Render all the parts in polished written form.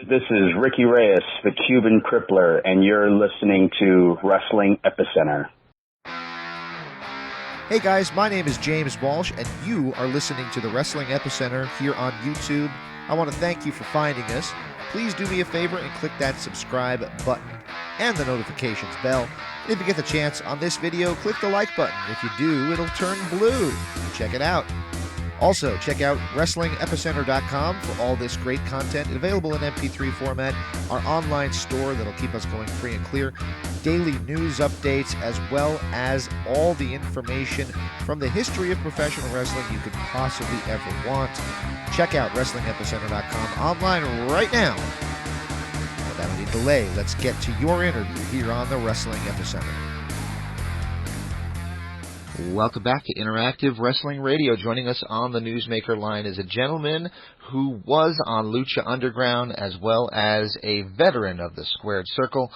This is Ricky Reyes, the Cuban Crippler, and you're listening to Wrestling Epicenter. Hey guys, my name is James Walsh, and you are listening to the Wrestling Epicenter here on YouTube. I want to thank you for finding us. Please do me a favor and click that subscribe button and the notifications bell. And if you get the chance on this video, click the like button. If you do, it'll turn blue. Check it out. Also, check out WrestlingEpicenter.com for all this great content available in MP3 format, our online store that'll keep us going free and clear, daily news updates, as well as all the information from the history of professional wrestling you could possibly ever want. Check out WrestlingEpicenter.com online right now. Without any delay, let's get to your interview here on the Wrestling Epicenter. Welcome back to Interactive Wrestling Radio. Joining us on the Newsmaker line is a gentleman who was on Lucha Underground as well as a veteran of the Squared Circle.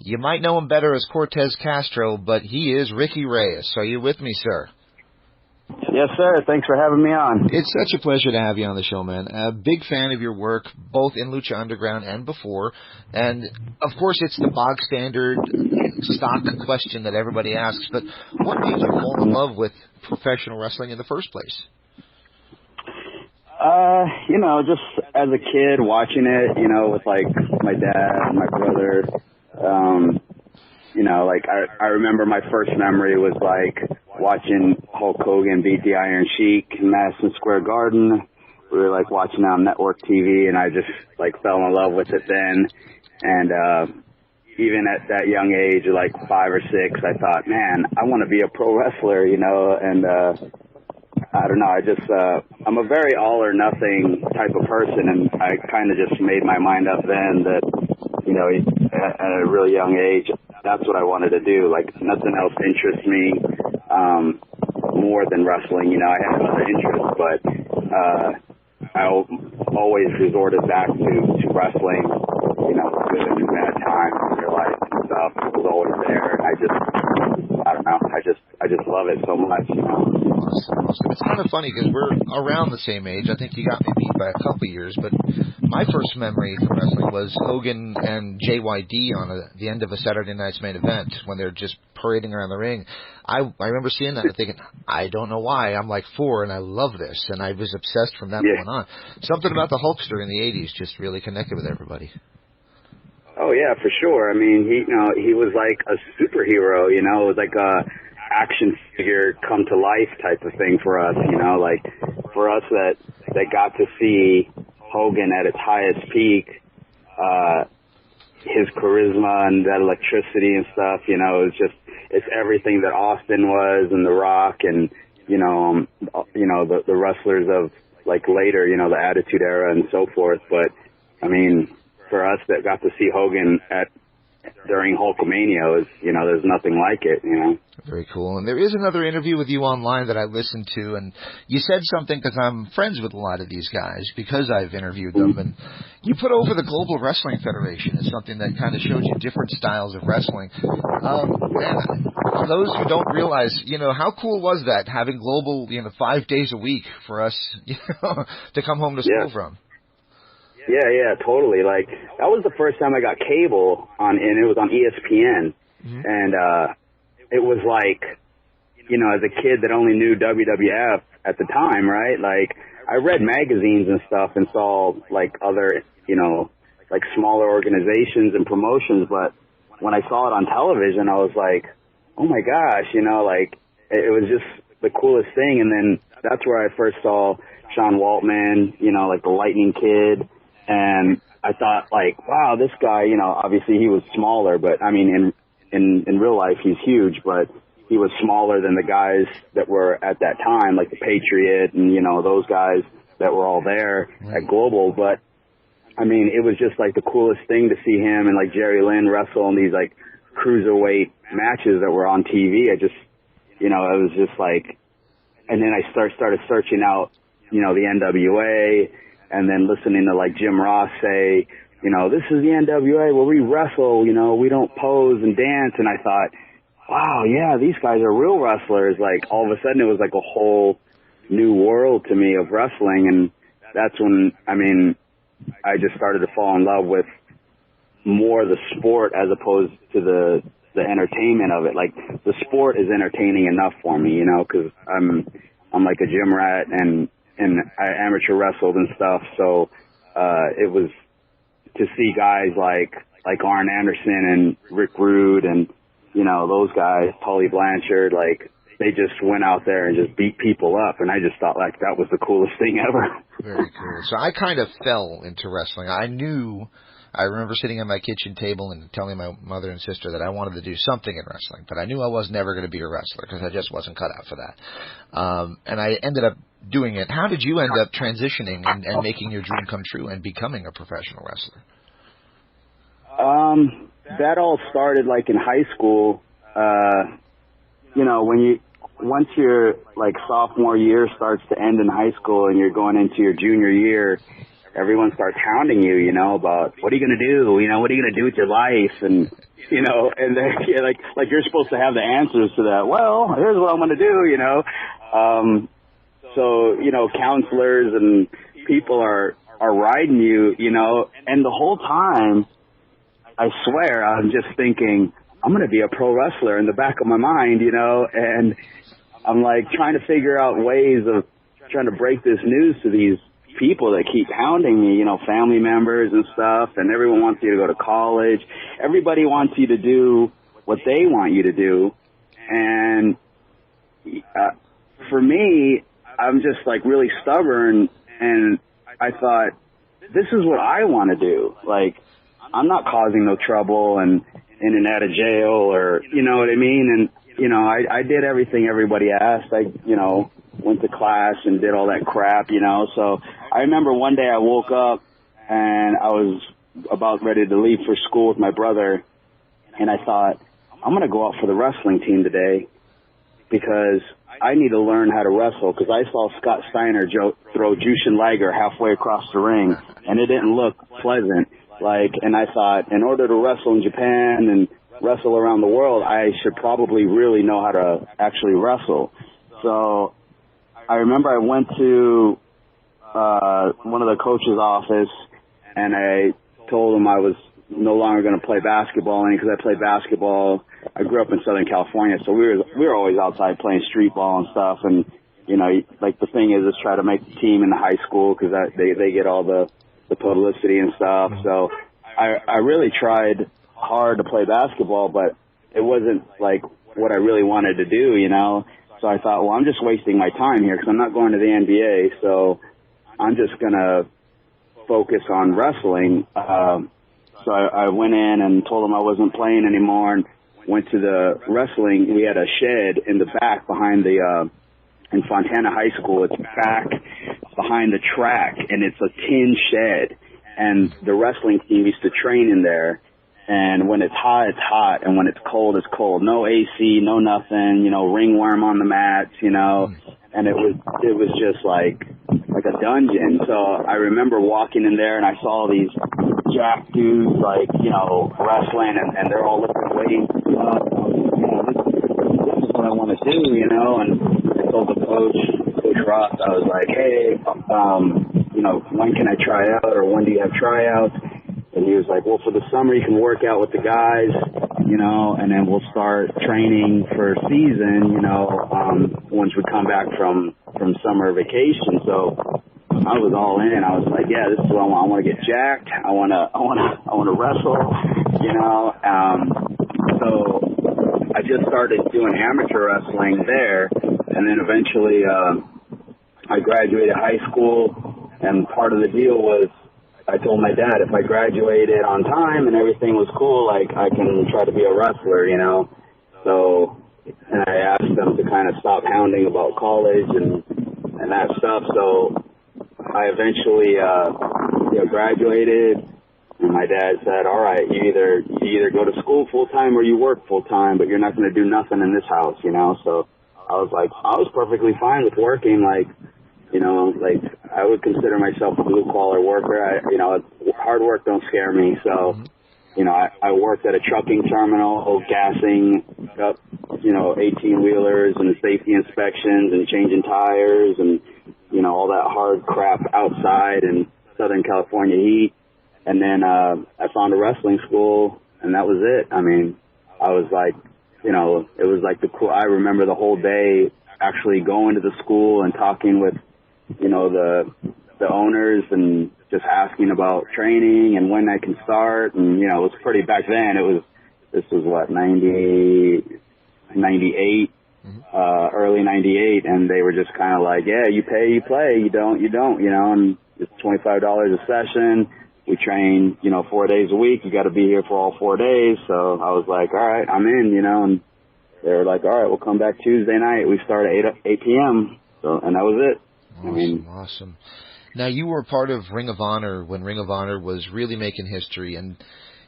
You might know him better as Cortez Castro, but he is Ricky Reyes. Are you with me, sir? Yes, sir. Thanks for having me on. It's such a pleasure to have you on the show, man. A big fan of your work, both in Lucha Underground and before. And, of course, it's the bog standard stock question that everybody asks, but what made you fall in love with professional wrestling in the first place? Just as a kid watching it, with like my dad and my brother, I remember my first memory was like watching Hulk Hogan beat the Iron Sheik in Madison Square Garden. We were like watching it on network TV, and I just like fell in love with it then. And even at that young age, like 5 or 6, I thought, man, I want to be a pro wrestler, and I don't know, I'm a very all or nothing type of person, and I kind of just made my mind up then that, at a really young age, that's what I wanted to do. Like, nothing else interests me more than wrestling. I had other interests, but I always resorted back to wrestling, good and bad times in your life and stuff. It was always there. And I just love it so much. Awesome. It's kind of funny because we're around the same age. I think you got me beat by a couple of years, but my first memory from wrestling was Hogan and JYD on the end of a Saturday Night's Main Event when they're just parading around the ring. I remember seeing that and thinking, I don't know why. I'm like 4 and I love this, and I was obsessed from that point on. Something about the Hulkster in the 80s just really connected with everybody. Oh yeah, for sure. I mean, he was like a superhero. It was like a action figure come to life type of thing for us. Like for us that got to see Hogan at its highest peak, his charisma and that electricity and stuff. It's everything that Austin was and The Rock and the wrestlers of like later, the Attitude Era and so forth. But I mean, for us that got to see Hogan during Hulkamania, there's nothing like it, Very cool. And there is another interview with you online that I listened to, and you said something, because I'm friends with a lot of these guys, because I've interviewed them, and you put over the Global Wrestling Federation as something that kind of showed you different styles of wrestling. And for those who don't realize, how cool was that, having Global, 5 days a week for us, to come home to school from? Yeah, totally. Like, that was the first time I got cable and it was on ESPN. Mm-hmm. And it was like, as a kid that only knew WWF at the time, right? Like, I read magazines and stuff and saw, like, other, like smaller organizations and promotions, but when I saw it on television, I was like, oh my gosh, like, it was just the coolest thing. And then that's where I first saw Sean Waltman, like the Lightning Kid. And I thought, like, wow, this guy, obviously he was smaller, but I mean, in real life he's huge, but he was smaller than the guys that were at that time, like the Patriot and, those guys that were all there at Global. But I mean, it was just like the coolest thing to see him and like Jerry Lynn wrestle in these like cruiserweight matches that were on TV. It was just like, and then I started searching out, the NWA. And then listening to like Jim Ross say, this is the NWA where we wrestle, we don't pose and dance. And I thought, wow, yeah, these guys are real wrestlers. Like all of a sudden it was like a whole new world to me of wrestling. And that's when, I mean, I just started to fall in love with more the sport as opposed to the entertainment of it. Like, the sport is entertaining enough for me, you know, because I'm like a gym rat and I amateur wrestled and stuff. So it was to see guys like Arn Anderson and Rick Rude and, you know, those guys, Tully Blanchard, like, they just went out there and just beat people up, and I just thought, like, that was the coolest thing ever. Very cool. So I kind of fell into wrestling. I remember sitting at my kitchen table and telling my mother and sister that I wanted to do something in wrestling, but I knew I was never going to be a wrestler because I just wasn't cut out for that. And I ended up doing it. How did you end up transitioning and making your dream come true and becoming a professional wrestler? That all started, like, in high school. You know, once your, like, sophomore year starts to end in high school and you're going into your junior year, everyone starts hounding you, you know, about what are you going to do? You know, what are you going to do with your life? And, you know, and yeah, like you're supposed to have the answers to that. Well, here's what I'm going to do, you know. So, you know, counselors and people are riding you, you know, and the whole time, I swear, I'm just thinking, I'm going to be a pro wrestler in the back of my mind, you know, and I'm like trying to figure out ways of trying to break this news to these people that keep hounding me, you know, family members and stuff, and everyone wants you to go to college. Everybody wants you to do what they want you to do. And for me, I'm just like really stubborn, and I thought, this is what I want to do. Like, I'm not causing no trouble and in and out of jail, or, you know what I mean? And, you know, I did everything everybody asked. I, you know, went to class and did all that crap, you know. So I remember one day I woke up and I was about ready to leave for school with my brother, and I thought, I'm going to go out for the wrestling team today because I need to learn how to wrestle, because I saw Scott Steiner throw Jushin Liger halfway across the ring, and it didn't look pleasant. Like, and I thought, in order to wrestle in Japan and wrestle around the world, I should probably really know how to actually wrestle. So I remember I went to one of the coach's office, and I told him I was no longer going to play basketball, and because I played basketball, I grew up in Southern California, so we were always outside playing street ball and stuff. And, you know, like, the thing is try to make the team in the high school, because they get all the publicity and stuff. So I really tried hard to play basketball, but it wasn't like what I really wanted to do, you know. So I thought, well, I'm just wasting my time here because I'm not going to the NBA, so I'm just going to focus on wrestling. So I went in and told them I wasn't playing anymore, and went to the wrestling. We had a shed in the back behind in Fontana High School. It's back behind the track, and it's a tin shed, and the wrestling team used to train in there. And when it's hot, and when it's cold, it's cold. No AC, no nothing, you know, ringworm on the mats, you know, and it was just like a dungeon. So I remember walking in there, and I saw these jack dudes, like, you know, wrestling, and they're all waiting, you know, this is what I want to do, you know. And I told the Coach Ross, I was like, hey, you know, when can I try out, or when do you have tryouts? And he was like, well, for the summer you can work out with the guys, you know, and then we'll start training for season, you know, once we come back from summer vacation. So I was all in. I was like, yeah, this is what I want. I want to get jacked. I want to wrestle, you know. So I just started doing amateur wrestling there, and then eventually I graduated high school, and part of the deal was, I told my dad if I graduated on time and everything was cool, like, I can try to be a wrestler, you know. So, and I asked them to kind of stop hounding about college and that stuff. So I eventually, you know, graduated, and my dad said, all right, you either go to school full time or you work full time, but you're not going to do nothing in this house, you know. So I was like, I was perfectly fine with working, like, you know, like, I would consider myself a blue-collar worker. You know, hard work don't scare me. So, you know, I worked at a trucking terminal, gassing up, you know, 18-wheelers and safety inspections and changing tires and, you know, all that hard crap outside. And Southern California heat. And then I found a wrestling school, and that was it. I mean, I was like, you know, it was like I remember the whole day actually going to the school and talking with, you know, the owners and just asking about training and when I can start. And, you know, it was pretty back then. This was what, 98, early 98. And they were just kind of like, yeah, you pay, you play, you don't, you know, and it's $25 a session. We train, you know, 4 days a week. You got to be here for all 4 days. So I was like, all right, I'm in, you know, and they were like, all right, we'll come back Tuesday night. We start at 8 p.m. So, and that was it. Awesome. Now, you were part of Ring of Honor when Ring of Honor was really making history. And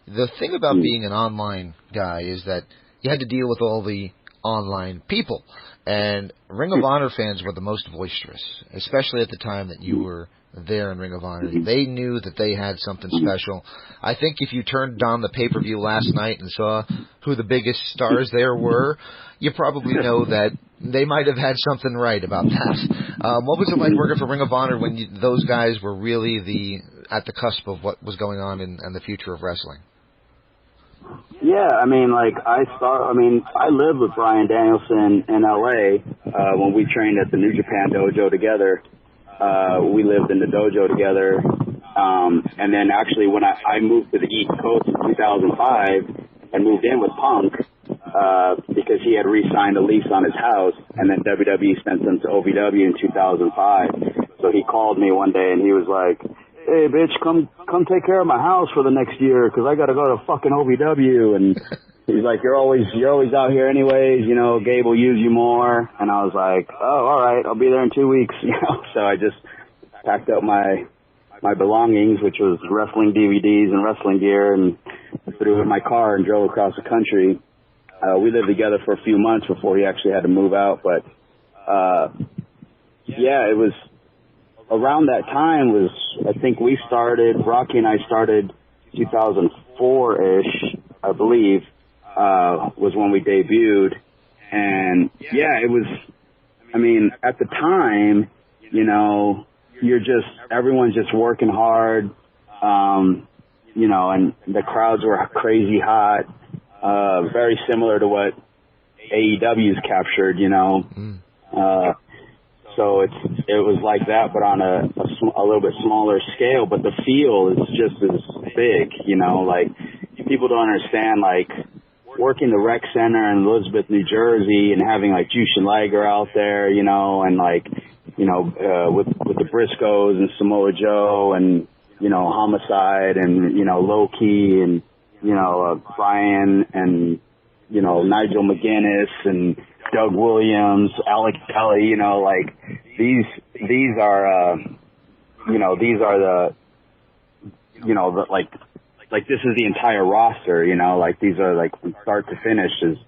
the thing about being an online guy is that you had to deal with all the online people. And Ring of Honor fans were the most boisterous, especially at the time that you were there in Ring of Honor. They knew that they had something special. I think if you turned on the pay-per-view last night and saw who the biggest stars there were, you probably know that they might have had something right about that. What was it like working for Ring of Honor when those guys were really at the cusp of what was going on in the future of wrestling? Yeah, I mean, like, I lived with Bryan Danielson in L.A. When we trained at the New Japan dojo together. We lived in the dojo together. And then actually when I moved to the East Coast in 2005 and moved in with Punk, because he had re-signed a lease on his house, and then WWE sent him to OVW in 2005. So he called me one day and he was like, hey, bitch, come take care of my house for the next year, because I got to go to fucking OVW. And he's like, you're always out here anyways, you know, Gabe will use you more. And I was like, oh, all right, I'll be there in 2 weeks, you know. So I just packed up my belongings, which was wrestling DVDs and wrestling gear, and threw it in my car and drove across the country. We lived together for a few months before he actually had to move out. But, yeah, it was around that time I think Rocky and I started 2004-ish, I believe, was when we debuted. And yeah, it was, I mean, at the time, you know, everyone's just working hard, you know, and the crowds were crazy hot, very similar to what AEW's captured, you know. So it was like that, but on a little bit smaller scale, but the feel is just as big, you know, like, people don't understand, like, working the rec center in Elizabeth, New Jersey, and having, like, Jushin Liger out there, you know, and, like, you know, with the Briscoes and Samoa Joe and, you know, Homicide and, you know, Low Key and, you know, Brian and, you know, Nigel McGuinness and Doug Williams, Alec Kelly, you know, like, these are, you know, these are the, you know, like this is the entire roster, you know, like, these are, like, from start to finish is,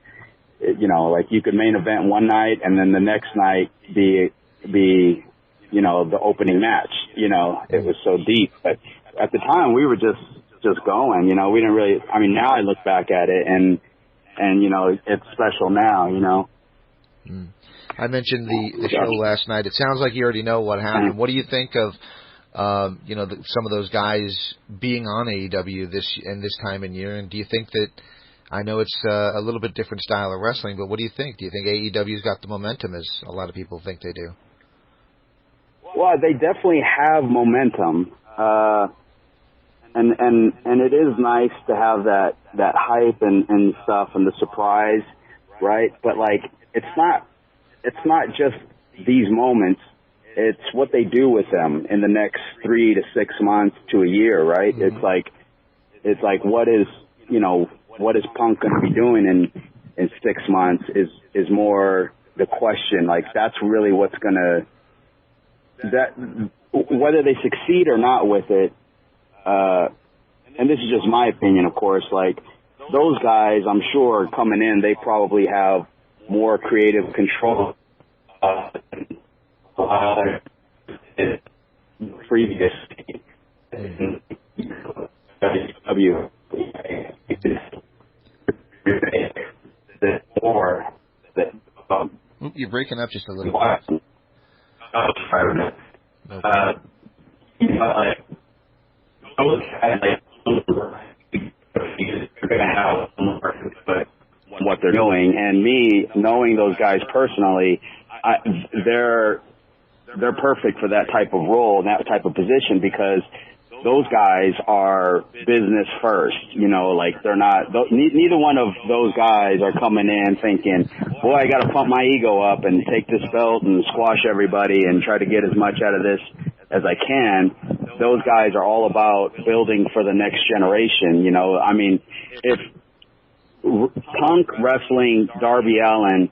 you know, like, you could main event one night and then the next night be, you know, the opening match, you know, it was so deep. But at the time we were just going, you know, we didn't really, I mean, now I look back at it and, you know, it's special now, you know. I mentioned the show last night. It sounds like you already know what happened. What do you think of, you know, some of those guys being on AEW this time in year? And do you think that, I know it's a little bit different style of wrestling, but what do you think? Do you think AEW's got the momentum as a lot of people think they do? Well, they definitely have momentum. And it is nice to have that hype and stuff and the surprise, right? But, like, it's not just these moments. It's what they do with them in the next 3 to 6 months to a year, right? Mm-hmm. It's like what is Punk going to be doing in 6 months is more the question. Like, that's really what's going to, that whether they succeed or not with it. And this is just my opinion, of course, like, those guys, I'm sure, coming in, they probably have more creative control previously. You're breaking up just a little bit. but what they're doing. And me knowing those guys personally, they're perfect for that type of role and that type of position, because those guys are business first, like they're not, neither one of those guys are coming in thinking, boy, I got to pump my ego up and take this belt and squash everybody and try to get as much out of this as I can. Those guys are all about building for the next generation. I mean, if Punk wrestling Darby Allin,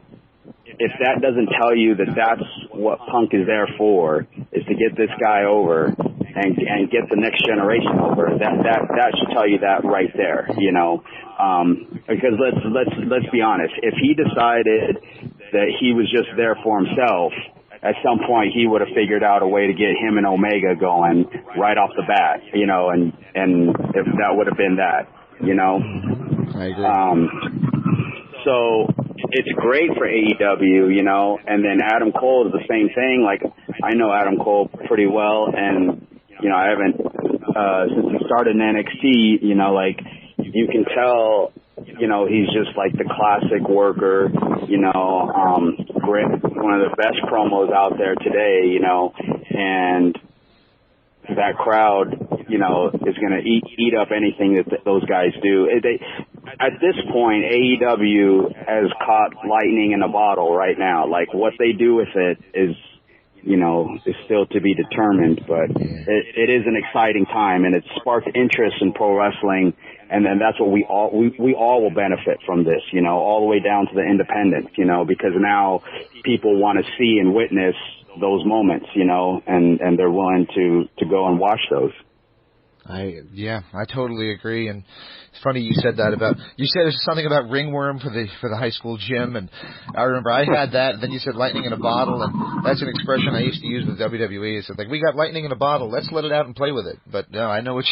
if that doesn't tell you that that's what Punk is there for, is to get this guy over and get the next generation over, that should tell you that right there, because let's be honest, if he decided that he was just there for himself, at some point he would have figured out a way to get him and Omega going right off the bat, and if that would have been that, I agree. So it's great for AEW, and then Adam Cole is the same thing. Like, I know Adam Cole pretty well, and, I haven't, since he started in NXT, like, you can tell, he's just like the classic worker, great, one of the best promos out there today, and that crowd, is going to eat up anything that those guys do. At this point, AEW has caught lightning in a bottle right now. Like, what they do with it is still to be determined, but it is an exciting time, and it's sparked interest in pro wrestling, and then that's what we all will benefit from this, all the way down to the independents, because now people want to see and witness those moments, and they're willing to go and watch those. I totally agree, and it's funny you said that you said something about ringworm for the high school gym, and I remember I had that, and then you said lightning in a bottle, and that's an expression I used to use with WWE. It's like, we got lightning in a bottle, let's let it out and play with it. But no, I know what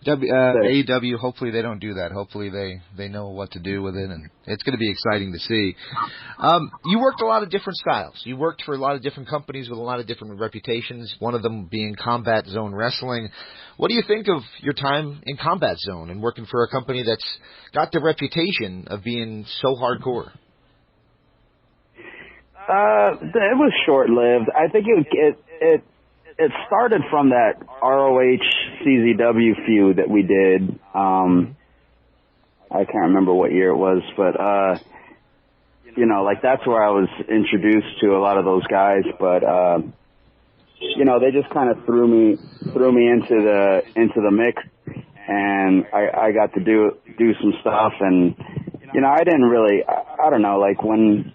AEW, hopefully they don't do that. Hopefully they know what to do with it, and it's going to be exciting to see. You worked a lot of different styles. You worked for a lot of different companies with a lot of different reputations, one of them being Combat Zone Wrestling. What do you think of your time in Combat Zone and working for a company that's got the reputation of being so hardcore? It was short-lived. I think it started from that ROH CZW feud that we did. I can't remember what year it was, but like, that's where I was introduced to a lot of those guys. But they just kind of threw me into the mix, and I got to do some stuff, and I didn't really, I don't know, like, when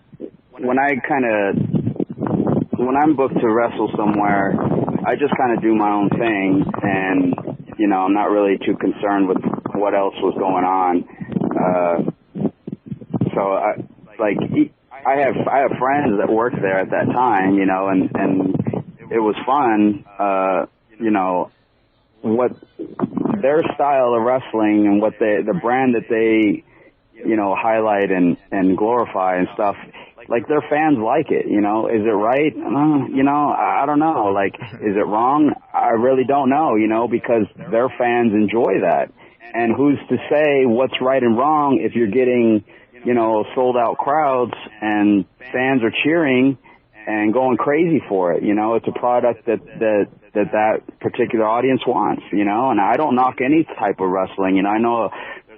I'm booked to wrestle somewhere, I just kind of do my own thing, and I'm not really too concerned with what else was going on. So I have friends that worked there at that time, and it was fun, what their style of wrestling and what the brand that they, highlight and glorify and stuff, like, their fans like it, is it right? I don't know. Like, is it wrong? I really don't know, because their fans enjoy that. And who's to say what's right and wrong if you're getting, sold out crowds and fans are cheering and going crazy for it? It's a product that particular audience wants, and I don't knock any type of wrestling. I know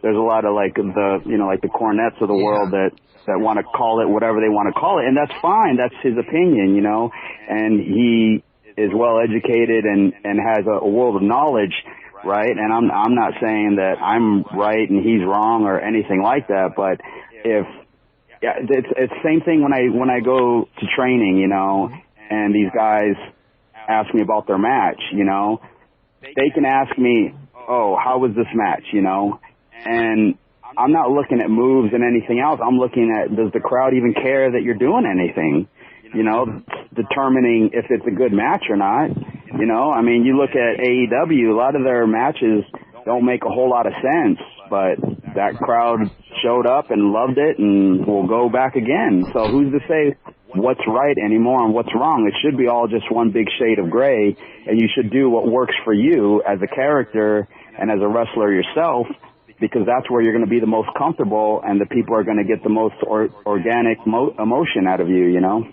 there's a lot of like the Cornettes of the world that want to call it whatever they want to call it, and that's fine. That's his opinion, and he is well educated and has a world of knowledge, right? And I'm not saying that I'm right and he's wrong or anything like that, but it's the same thing when I go to training, and these guys ask me about their match, they can ask me, oh, how was this match, and I'm not looking at moves and anything else. I'm looking at, does the crowd even care that you're doing anything, determining if it's a good match or not. I mean, you look at AEW, a lot of their matches don't make a whole lot of sense, but that crowd showed up and loved it and will go back again. So who's to say what's right anymore and what's wrong? It should be all just one big shade of gray, and you should do what works for you as a character and as a wrestler yourself, because that's where you're going to be the most comfortable, and the people are going to get the most organic emotion out of you, you know?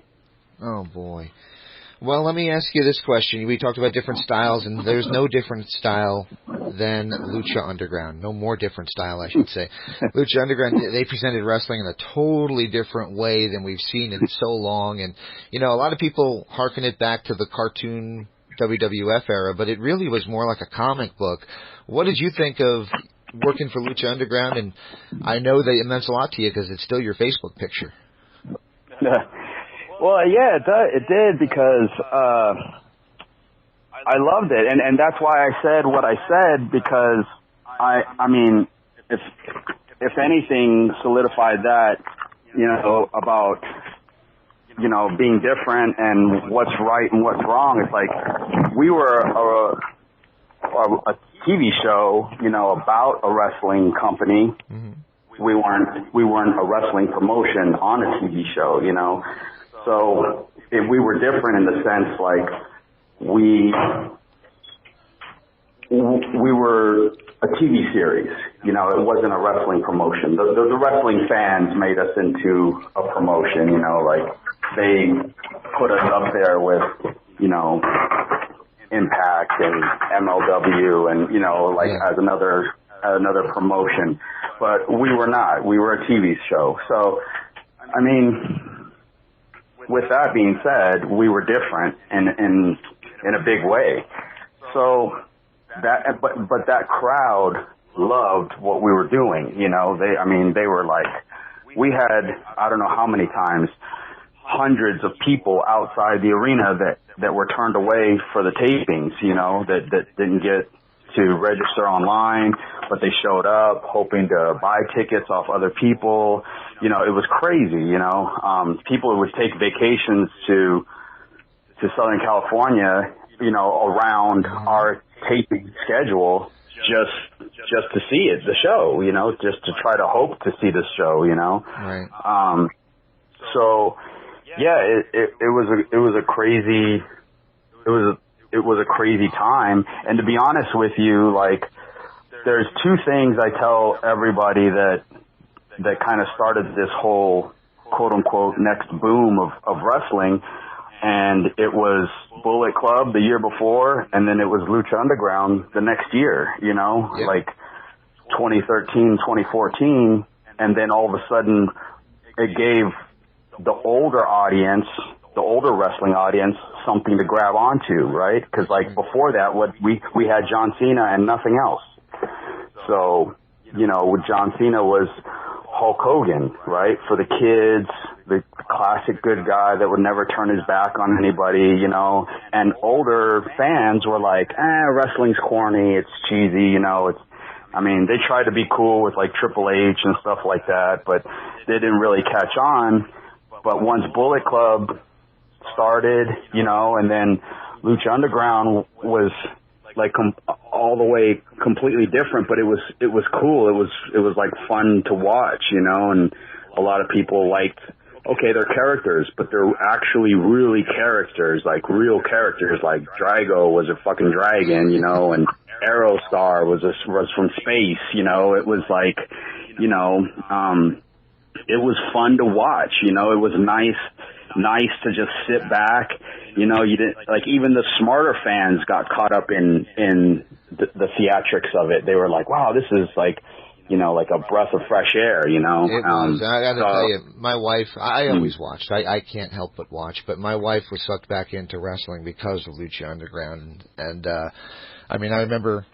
Oh, boy. Well, let me ask you this question. We talked about different styles, and there's no different style than Lucha Underground. No more different style, I should say. Lucha Underground, they presented wrestling in a totally different way than we've seen in so long. And, you know, a lot of people hearken it back to the cartoon WWF era, but it really was more like a comic book. What did you think of working for Lucha Underground? And I know that it meant a lot to you because it's still your Facebook picture. Well, yeah, it did because I loved it, and that's why I said what I said, because I mean, if anything solidified that, you know, about, you know, being different and what's right and what's wrong. It's like we were a TV show, you know, about a wrestling company. Mm-hmm. We weren't a wrestling promotion on a TV show, you know. So if we were different in the sense, like we were a TV series, you know, it wasn't a wrestling promotion. The wrestling fans made us into a promotion, you know, like they put us up there with, you know, Impact and MLW and, you know, like as another promotion. But we were not. We were a TV show. So, I mean, with that being said, we were different in a big way. So that, but that crowd loved what we were doing. You know, they were like, we had, I don't know how many times, hundreds of people outside the arena that were turned away for the tapings, you know, that didn't get to register online, but they showed up hoping to buy tickets off other people. You know, it was crazy, you know. People would take vacations to Southern California, you know, around our taping schedule just to see it, the show, you know, just to try to hope to see the show, you know. Right. So yeah, it was a crazy time. And to be honest with you, like, there's two things I tell everybody that kind of started this whole quote unquote next boom of wrestling. And it was Bullet Club the year before, and then it was Lucha Underground the next year, you know, like 2013, 2014. And then all of a sudden it gave the older audience, the older wrestling audience, something to grab onto, right? Because like before that, we had John Cena and nothing else. So, you know, with John Cena was Hulk Hogan, right? For the kids, the classic good guy that would never turn his back on anybody, you know. And older fans were like, wrestling's corny, it's cheesy, you know. They tried to be cool with like Triple H and stuff like that, but they didn't really catch on. But once Bullet Club started, you know, and then Lucha Underground was like all the way completely different, but it was cool. It was like fun to watch, you know, and a lot of people liked, okay, they're characters, but they're actually really characters, like real characters, like Drago was a fucking dragon, you know, and Aerostar was from space, you know. It was like, you know, it was fun to watch, you know. It was nice to just sit back, you know. You didn't, like, even the smarter fans got caught up in the theatrics of it. They were like, wow, this is like, you know, like a breath of fresh air, you know. It was. I got to tell you, my wife, I always watched. I can't help but watch, but my wife was sucked back into wrestling because of Lucha Underground. And I remember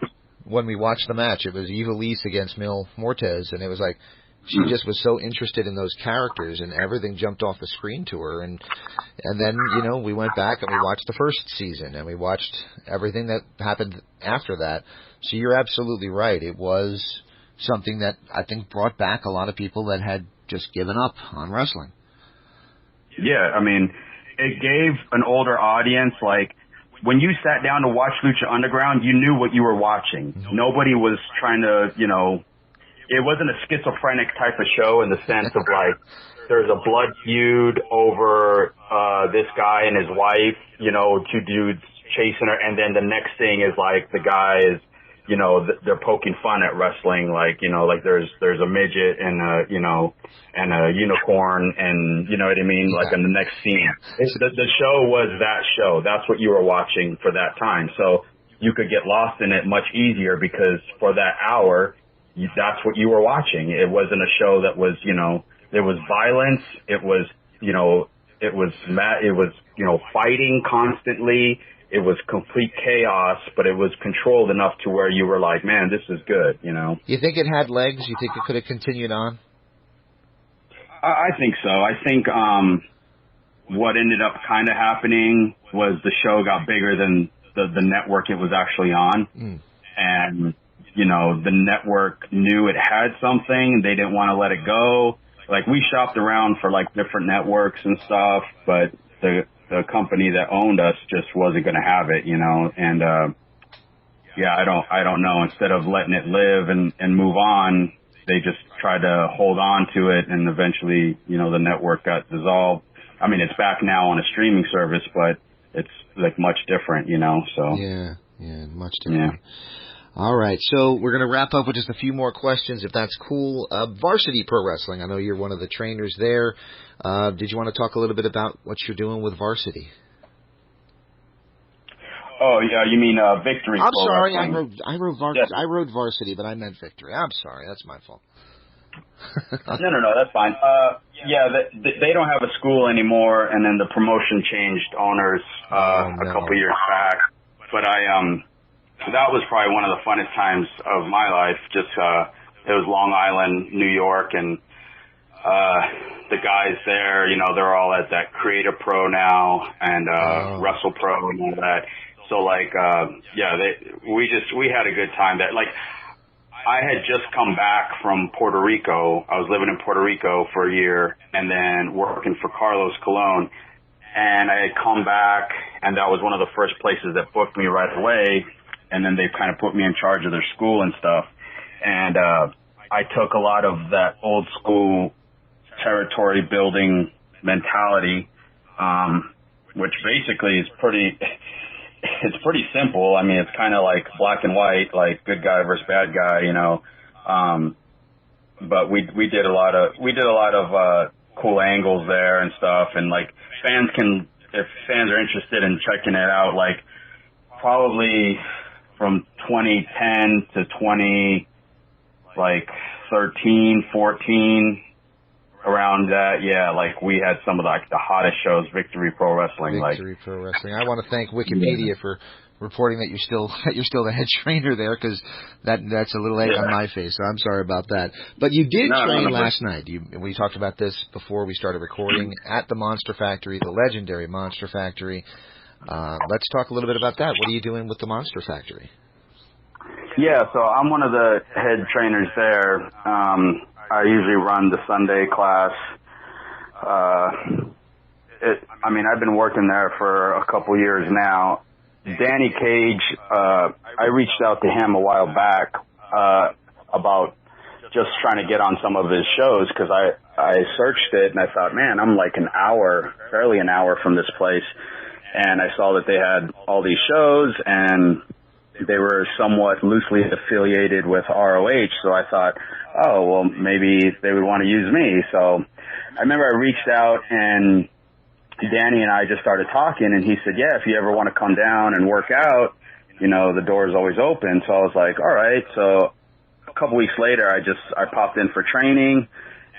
when we watched the match, it was Ivelisse against Mil Mortez, and it was like, she just was so interested in those characters, and everything jumped off the screen to her. And then, you know, we went back and we watched the first season, and we watched everything that happened after that. So you're absolutely right. It was something that I think brought back a lot of people that had just given up on wrestling. Yeah, it gave an older audience, like, when you sat down to watch Lucha Underground, you knew what you were watching. Mm-hmm. Nobody was trying to, you know, it wasn't a schizophrenic type of show in the sense of like, there's a blood feud over this guy and his wife, you know, two dudes chasing her, and then the next thing is like the guy is you know, they're poking fun at wrestling, like, you know, like there's a midget and a, you know, and a unicorn, and you know what I mean, like in the next scene. The show was that show. That's what you were watching for that time. So you could get lost in it much easier because for that hour, that's what you were watching. It wasn't a show that was, you know, there was violence. It was, you know, it was, you know, fighting constantly. It was complete chaos, but it was controlled enough to where you were like, man, this is good, you know. You think it had legs? You think it could have continued on? I think so. I think what ended up kind of happening was the show got bigger than the network it was actually on. And, you know, the network knew it had something. They didn't want to let it go. Like, we shopped around for, like, different networks and stuff, but the company that owned us just wasn't going to have it, you know. And, yeah, I don't know. Instead of letting it live and move on, they just tried to hold on to it, and eventually, you know, the network got dissolved. I mean, it's back now on a streaming service, but it's, like, much different, you know, so. Yeah, much different. Yeah. All right, so we're going to wrap up with just a few more questions, if that's cool. Varsity Pro Wrestling, I know you're one of the trainers there. Did you want to talk a little bit about what you're doing with Varsity? Oh, yeah, you mean Victory I'm Pro sorry, Wrestling. I wrote Varsity, but I meant Victory. I'm sorry, that's my fault. No, that's fine. Yeah, they don't have a school anymore, and then the promotion changed owners a couple years back. But that was probably one of the funnest times of my life. Just it was Long Island, New York, and the guys there, you know, they're all at that Creative Pro now and Wrestle Pro and all that. So like, yeah, we had a good time there. Like, I had just come back from Puerto Rico. I was living in Puerto Rico for a year and then working for Carlos Colon. And I had come back, and that was one of the first places that booked me right away. And then they kind of put me in charge of their school and stuff. And I took a lot of that old school territory building mentality, which basically is it's pretty simple. I mean, it's kind of like black and white, like good guy versus bad guy, you know. But we did a lot of cool angles there and stuff. And like, if fans are interested in checking it out, like probably from 2010 to 13, 14, around that, yeah, like we had some of the hottest shows, Victory Pro Wrestling. Victory Pro Wrestling. I want to thank Wikipedia for reporting that you're still the head trainer there, because that's a little egg on my face. So I'm sorry about that. But you did train last night. We talked about this before we started recording at the Monster Factory, the legendary Monster Factory. Let's talk a little bit about that. What are you doing with the Monster Factory? Yeah, so I'm one of the head trainers there. I usually run the Sunday class. I mean, I've been working there for a couple years now. Danny Cage, I reached out to him a while back about just trying to get on some of his shows, because I searched it and I thought, man, I'm like barely an hour from this place. And I saw that they had all these shows, and they were somewhat loosely affiliated with ROH. So I thought, oh, well, maybe they would want to use me. So I remember I reached out, and Danny and I just started talking, and he said, yeah, if you ever want to come down and work out, you know, the door is always open. So I was like, all right. So a couple weeks later, I popped in for training,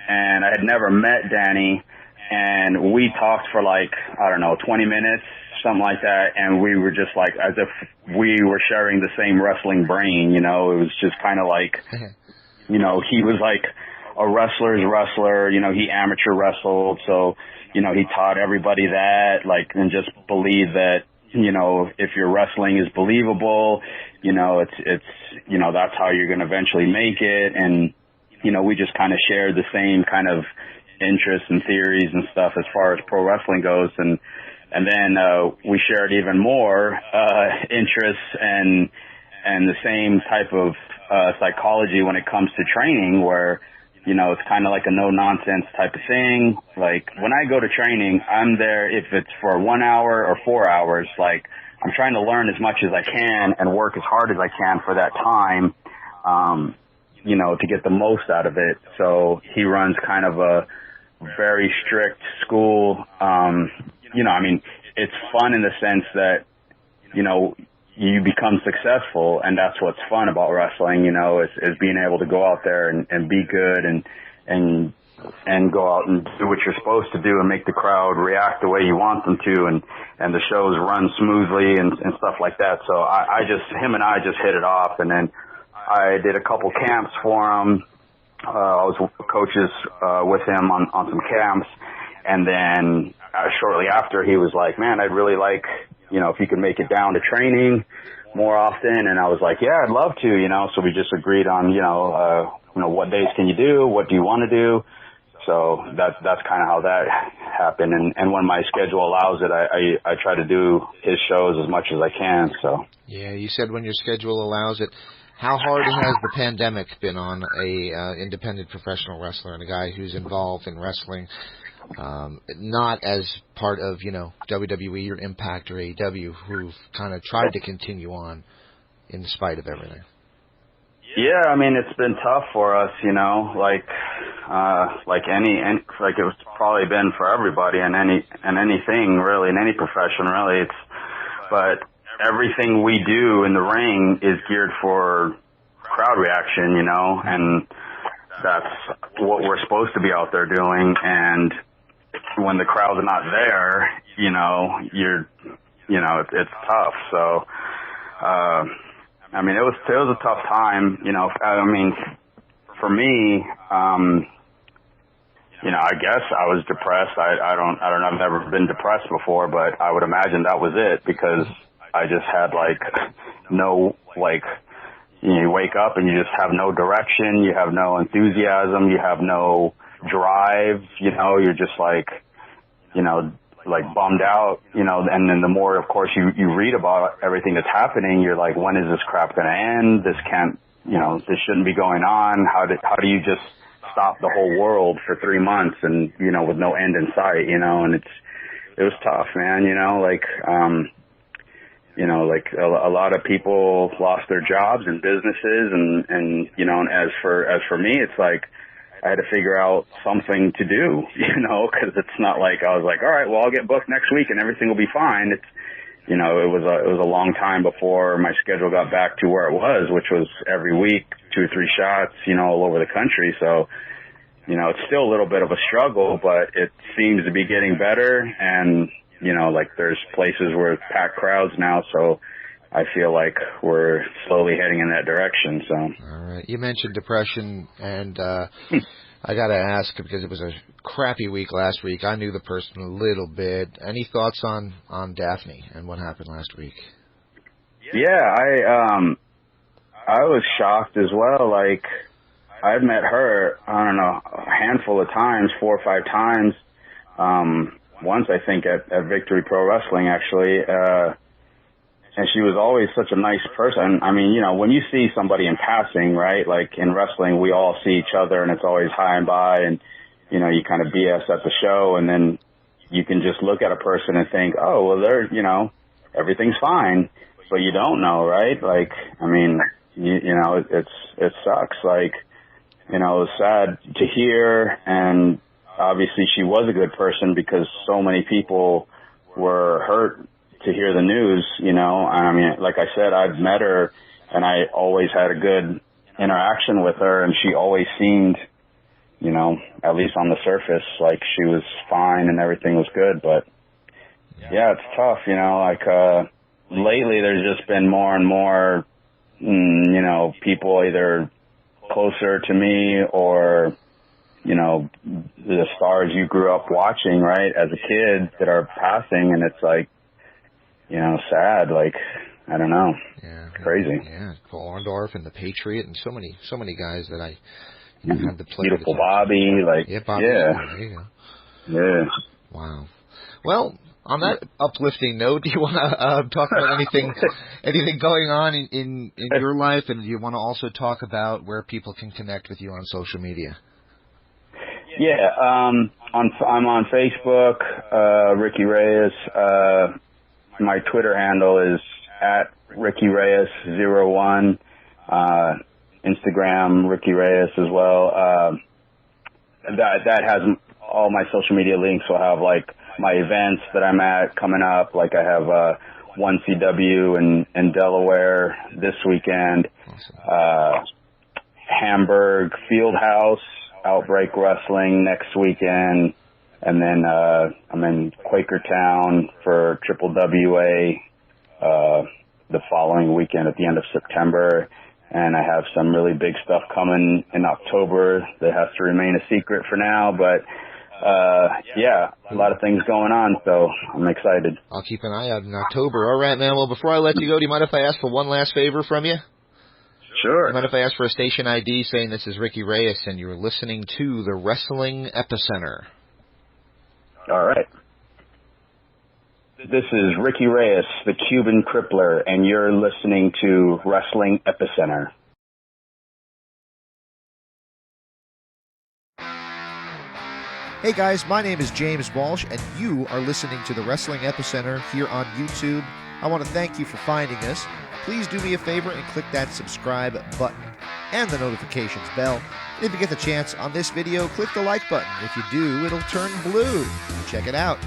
and I had never met Danny, and we talked for 20 minutes, something like that, and we were just like as if we were sharing the same wrestling brain, you know. It was just kind of like, you know, he was like a wrestler's wrestler, you know, he amateur wrestled, so, you know, he taught everybody that, and just believe that, you know, if your wrestling is believable, you know, it's you know, that's how you're going to eventually make it. And, you know, we just kind of shared the same kind of interests and theories and stuff as far as pro wrestling goes. And then we shared even more interests and the same type of psychology when it comes to training, where, you know, it's kind of like a no-nonsense type of thing. Like, when I go to training, I'm there if it's for 1 hour or 4 hours. Like, I'm trying to learn as much as I can and work as hard as I can for that time, you know, to get the most out of it. So he runs kind of a very strict school. You know, I mean, it's fun in the sense that, you know, you become successful, and that's what's fun about wrestling, you know, is being able to go out there and be good and go out and do what you're supposed to do and make the crowd react the way you want them to, and the shows run smoothly and stuff like that. So him and I just hit it off, and then I did a couple camps for him. I was coaches with him on some camps, and then shortly after he was like, man, I'd really like, you know, if you could make it down to training more often. And I was like, yeah, I'd love to, you know. So we just agreed on, you know, what days can you do? What do you want to do? So that's kind of how that happened. And when my schedule allows it, I try to do his shows as much as I can. So yeah, you said when your schedule allows it. How hard has the pandemic been on a independent professional wrestler and a guy who's involved in wrestling, not as part of, you know, WWE or Impact or AEW, who've kind of tried to continue on in spite of everything? Yeah, I mean, it's been tough for us, you know, like it's probably been for everybody in anything really, in any profession really. But everything we do in the ring is geared for crowd reaction, you know, and that's what we're supposed to be out there doing. And when the crowd's not there, you know, it's tough. So, I mean, it was a tough time, you know. I mean, for me, you know, I guess I was depressed. I don't know. I've never been depressed before, but I would imagine that was it, because I just had you wake up and you just have no direction, you have no enthusiasm, you have no drive, you know, you're just bummed out, you know. And then the more, of course, you read about everything that's happening, you're like, when is this crap going to end? This can't, you know, this shouldn't be going on. How do you just stop the whole world for 3 months and, you know, with no end in sight, you know? And it was tough, man, you know, you know, like a lot of people lost their jobs and businesses, and you know, and as for me, it's like I had to figure out something to do, you know, because it's not like I was like, all right, well, I'll get booked next week and everything will be fine. It's, you know, it was a long time before my schedule got back to where it was, which was every week, 2 or 3 shots, you know, all over the country. So, you know, it's still a little bit of a struggle, but it seems to be getting better. And, you know, like there's places where packed crowds now, so I feel like we're slowly heading in that direction. So, all right, you mentioned depression, and I got to ask, because it was a crappy week last week. I knew the person a little bit. Any thoughts on Daphne and what happened last week? Yeah, I was shocked as well. Like, I've met her, I don't know, a handful of times, 4 or 5 times. Once, I think, at Victory Pro Wrestling, actually. And she was always such a nice person. I mean, you know, when you see somebody in passing, right, like in wrestling, we all see each other and it's always hi and bye, and, you know, you kind of BS at the show, and then you can just look at a person and think, oh, well, they're, you know, everything's fine, but you don't know, right? Like, I mean, you know, it sucks. Like, you know, it was sad to hear, and obviously she was a good person because so many people were hurt to hear the news, you know. I mean, like I said, I've met her and I always had a good interaction with her, and she always seemed, you know, at least on the surface, like she was fine and everything was good. But yeah, it's tough, you know, like, lately there's just been more and more, you know, people either closer to me or, you know, the stars you grew up watching, right, as a kid that are passing, and it's like, you know, sad. Like, I don't know. Yeah, it's crazy. Yeah, Paul Orndorff and the Patriot, and so many guys that I had the pleasure. Beautiful Bobby, like, yeah, Bobby. Yeah. There you go. Yeah. Wow. Well, on that uplifting note, do you want to talk about anything going on in your life, and do you want to also talk about where people can connect with you on social media? Yeah, I'm on Facebook, Ricky Reyes. my Twitter handle is at Ricky Reyes 01. Instagram Ricky Reyes as well. That has all my social media links. Will have like my events that I'm at coming up. Like I have 1CW in Delaware this weekend. Awesome. Hamburg Fieldhouse Outbreak Wrestling next weekend, and then I'm in Quakertown for Triple WA the following weekend at the end of September. And I have some really big stuff coming in October that has to remain a secret for now. But, yeah, a lot of things going on, so I'm excited. I'll keep an eye out in October. All right, man. Well, before I let you go, do you mind if I ask for one last favor from you? Sure. Do you mind if I ask for a station ID saying this is Ricky Reyes and you're listening to the Wrestling Epicenter? All right. This is Ricky Reyes, the Cuban Crippler, and you're listening to Wrestling Epicenter. Hey guys, my name is James Walsh, and you are listening to the Wrestling Epicenter here on YouTube. I want to thank you for finding us. Please do me a favor and click that subscribe button and the notifications bell. And if you get the chance on this video, click the like button. If you do, it'll turn blue. Check it out.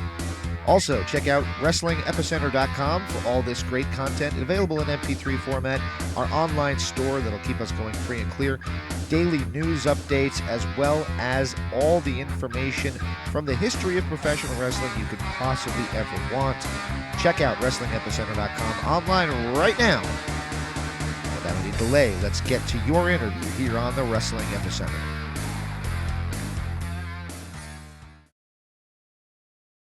Also, check out WrestlingEpicenter.com for all this great content available in MP3 format, our online store that'll keep us going free and clear, daily news updates, as well as all the information from the history of professional wrestling you could possibly ever want. Check out WrestlingEpicenter.com online right now. Without any delay, let's get to your interview here on the Wrestling Epicenter.